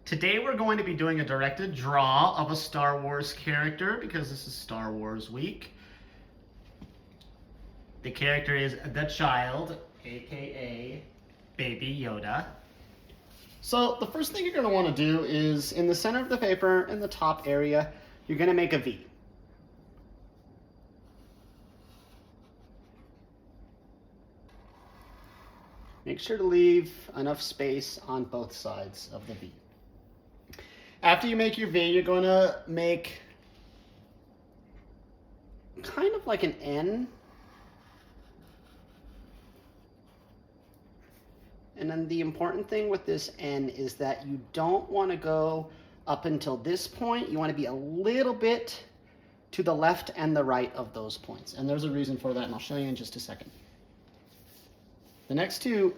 Today we're going to be doing a directed draw of a Star Wars character because this is Star Wars week. The character is the child, aka Baby Yoda. So the first thing you're going to want to do is in the center of the paper, in the top area, you're going to make a V. Make sure to leave enough space on both sides of the V. After you make your V, you're going to make kind of like an N. And then the important thing with this N is that you don't want to go up until this point. You want to be a little bit to the left and the right of those points. And there's a reason for that, and I'll show you in just a second. The next two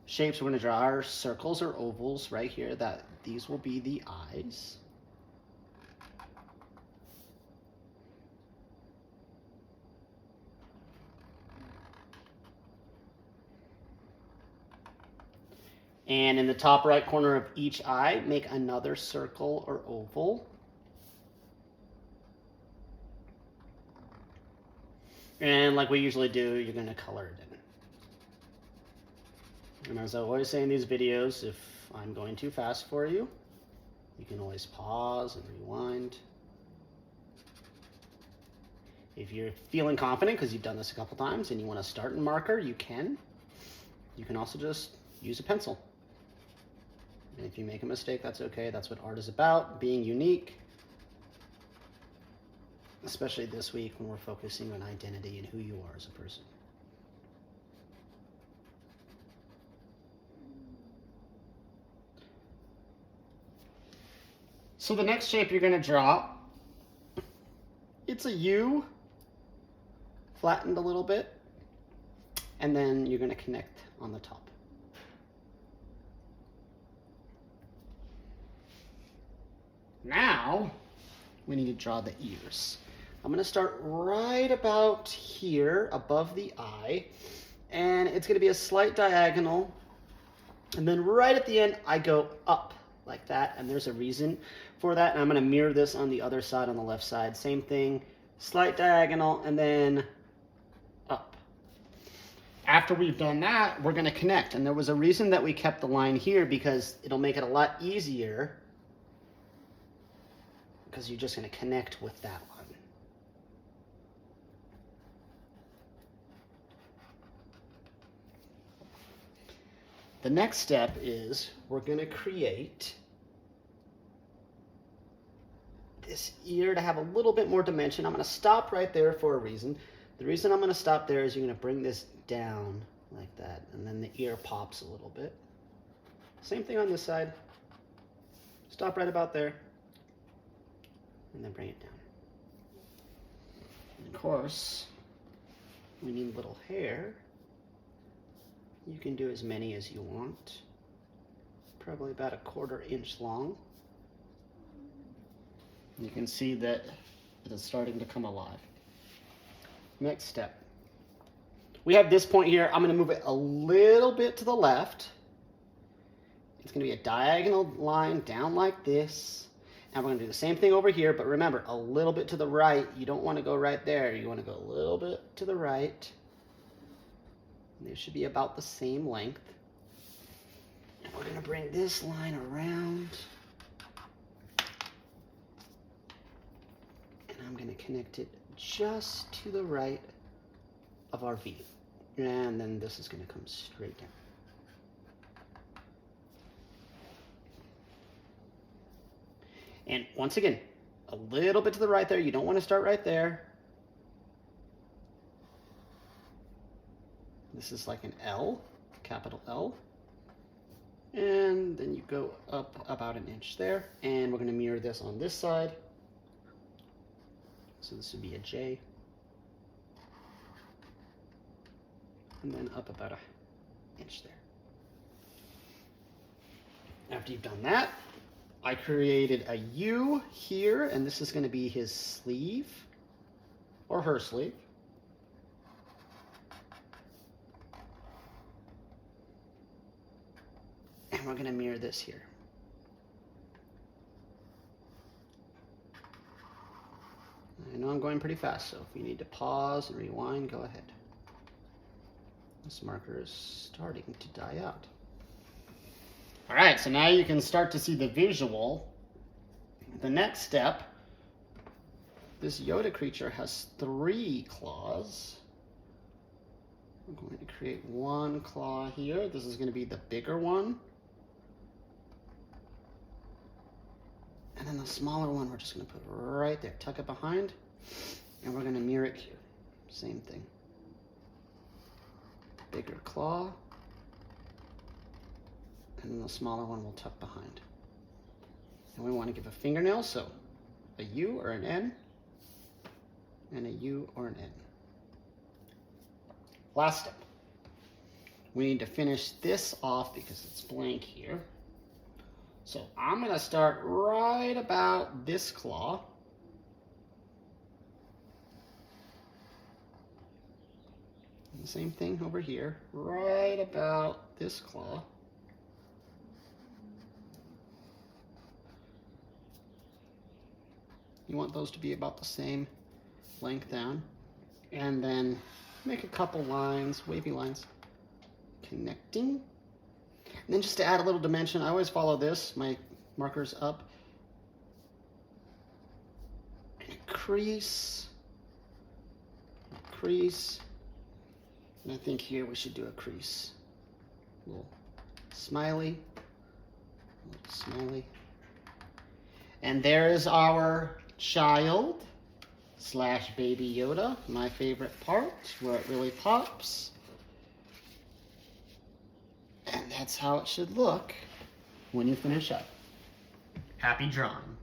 shapes we're going to draw are circles or ovals right here. These will be the eyes. And in the top right corner of each eye, make another circle or oval. And like we usually do, you're going to color it in. And as I always say in these videos, if I'm going too fast for you, you can always pause and rewind. If you're feeling confident because you've done this a couple times and you want to start in marker, you can. You can also just use a pencil. And if you make a mistake, that's okay. That's what art is about, being unique. Especially this week when we're focusing on identity and who you are as a person. So the next shape you're going to draw, it's a U, flattened a little bit, and then you're going to connect on the top. Now, we need to draw the ears. I'm going to start right about here, above the eye, and it's going to be a slight diagonal, and then right at the end, I go up like that, and there's a reason for that, and I'm going to mirror this on the other side, on the left side. Same thing, slight diagonal, and then up. After we've done that, we're going to connect, and there was a reason that we kept the line here because it'll make it a lot easier because you're just going to connect with that one. The next step is we're going to create this ear to have a little bit more dimension. I'm going to stop right there for a reason. The reason I'm going to stop there is you're going to bring this down like that, and then the ear pops a little bit. Same thing on this side. Stop right about there, and then bring it down. And of course, we need little hair. You can do as many as you want. Probably about 1/4 inch long. You can see that it is starting to come alive. Next step. We have this point here. I'm going to move it a little bit to the left. It's going to be a diagonal line down like this. And we're going to do the same thing over here, but remember, a little bit to the right. You don't want to go right there. You want to go a little bit to the right. They should be about the same length. And we're going to bring this line around. And I'm going to connect it just to the right of our V. And then this is going to come straight down. And once again, a little bit to the right there. You don't want to start right there. This is like an L, capital L. And then you go up about 1 inch there. And we're going to mirror this on this side. So this would be a J. And then up about 1 inch there. After you've done that, I created a U here, and this is going to be his sleeve, or her sleeve. And we're going to mirror this here. I know I'm going pretty fast, so if you need to pause and rewind, go ahead. This marker is starting to die out. All right, so now you can start to see the visual. The next step, this Yoda creature has 3 claws. I'm going to create 1 claw here. This is going to be the bigger one. And then the smaller one, we're just going to put right there. Tuck it behind, and we're going to mirror it here. Same thing. Bigger claw. And then the smaller one we'll tuck behind. And we want to give a fingernail, so a U or an N, and a U or an N. Last step. We need to finish this off because it's blank here. So I'm going to start right about this claw. And the same thing over here, right about this claw. You want those to be about the same length down. And then make a couple lines, wavy lines, connecting. And then just to add a little dimension, I always follow this, my marker's up. And a crease, and I think here we should do a crease. A little smiley, And there is our child / baby Yoda, my favorite part, where it really pops. And that's how it should look when you finish up. Happy drawing.